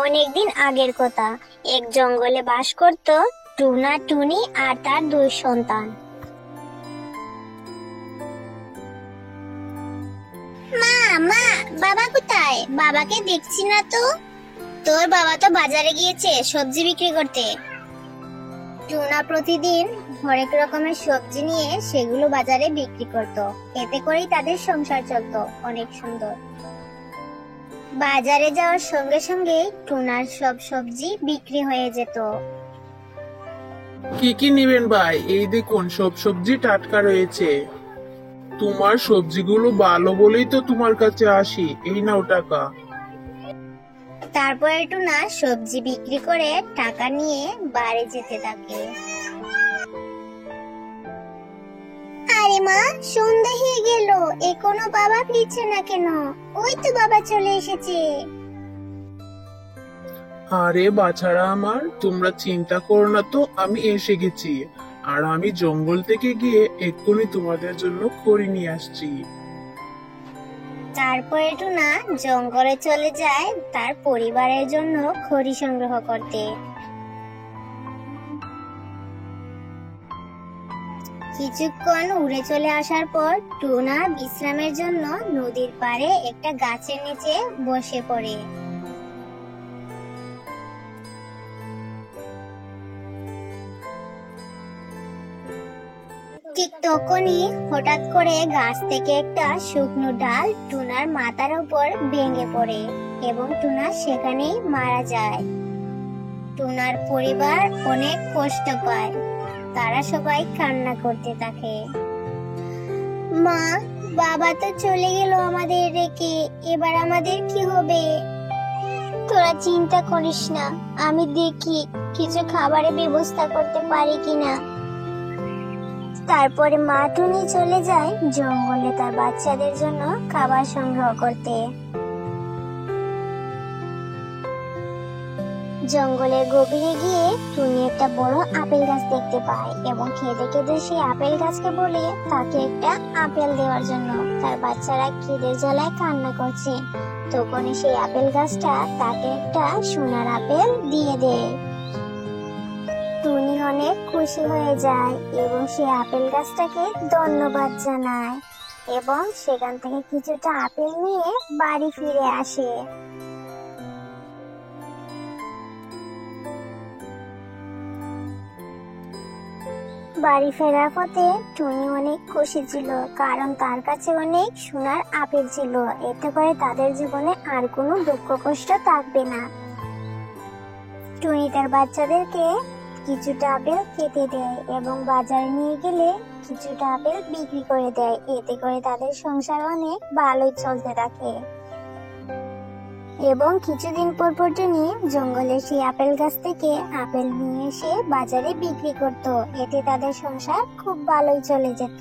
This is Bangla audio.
অনেকদিন আগের কথা, এক জঙ্গলে বাস করত টুনা, টুনি আর তার দুই সন্তান। মা মা, বাবা কোথায়? বাবাকে দেখছি না তো। তোর বাবা তো বাজারে গিয়েছে সবজি বিক্রি করতে। টুনা প্রতিদিন হরেক রকমের সবজি নিয়ে সেগুলো বাজারে বিক্রি করত। এতে করেই তাদের সংসার চলতো অনেক সুন্দর। বাজারে যাওয়ার সঙ্গে সঙ্গে টুনার সব সবজি বিক্রি হয়ে যেত। কি কি নিবেন ভাই? এই দেখুন, সব সবজি টাটকা রয়েছে। তোমার সবজিগুলো ভালো বলেই তো তোমার কাছে আসি। এই নাও টাকা। তারপরে টুনা সবজি বিক্রি করে টাকা নিয়ে বাড়ি যেতে থাকে। আরে মা, সন্ধ্যা হয়ে গেল, এখনো বাবা ফিরছে না কেন? ওই তো বাবা চলে এসেছে। আরে বাছারা আমার, তোমরা চিন্তা করো না তো, আমি এসে গেছি। আর আমি জঙ্গল থেকে গিয়ে এক্ষুনি তোমাদের জন্য খড়ি নিয়ে আসছি। তারপরে টুনা জঙ্গলে চলে যায় তার পরিবারের জন্য খড়ি সংগ্রহ করতে। কিছুক্ষণ উড়ে চলে আসার পর টুনা বিশ্রামের জন্য নদীর পাড়ে একটা গাছের নিচে বসে পড়ে। ঠিক তখনই হঠাৎ করে গাছ থেকে একটা শুকনো ডাল টুনার মাথার উপর ভেঙে পড়ে এবং টুনা সেখানেই মারা যায়। টুনার পরিবার অনেক কষ্ট পায়। তারা সবাই কান্না করতে থাকে। মা, বাবা তো চলে গেল আমাদের রেখে, এবার আমাদের কি হবে? তোরা চিন্তা করিস না, আমি দেখি কিছু খাবারের ব্যবস্থা করতে পারি কিনা। তারপরে মা টুনি চলে যায় জঙ্গলে তার বাচ্চাদের জন্য খাবার সংগ্রহ করতে। জঙ্গলের গভীরে গিয়ে টুনি একটা বড় আপেল গাছ দেখতে পায় এবং খেতে খেতে সেই আপেল গাছকে বলে তাকে একটা আপেল দেওয়ার জন্য। তার বাচ্চারা খিদের জ্বালায় কান্না করছে। তখনই সেই আপেল গাছটা তাকে একটা সোনার আপেল দিয়ে দেয়। টুনি অনেক খুশি হয়ে যায় এবং সে আপেল গাছটাকে ধন্যবাদ জানায় এবং সেখান থেকে কিছুটা আপেল নিয়ে বাড়ি ফিরে আসে। বাড়ি ফেরার পথে টুনি অনেক খুশি ছিল, কারণ তার কাছে অনেক সোনার আপেল ছিল। এতে করে তাদের জীবনে আর কোনো দুঃখ কষ্ট থাকবে না। টুনি তার বাচ্চাদেরকে কিছুটা আপেল খেতে দেয় এবং বাজারে নিয়ে গেলে কিছুটা আপেল বিক্রি করে দেয়। এতে করে তাদের সংসার অনেক ভালোই চলতে থাকে। এবং কিছুদিন পর পর টুনি জঙ্গলে সেই আপেল গাছ থেকে আপেল নিয়ে এসে বাজারে বিক্রি করত। এতে তাদের সংসার খুব ভালোই চলে যেত।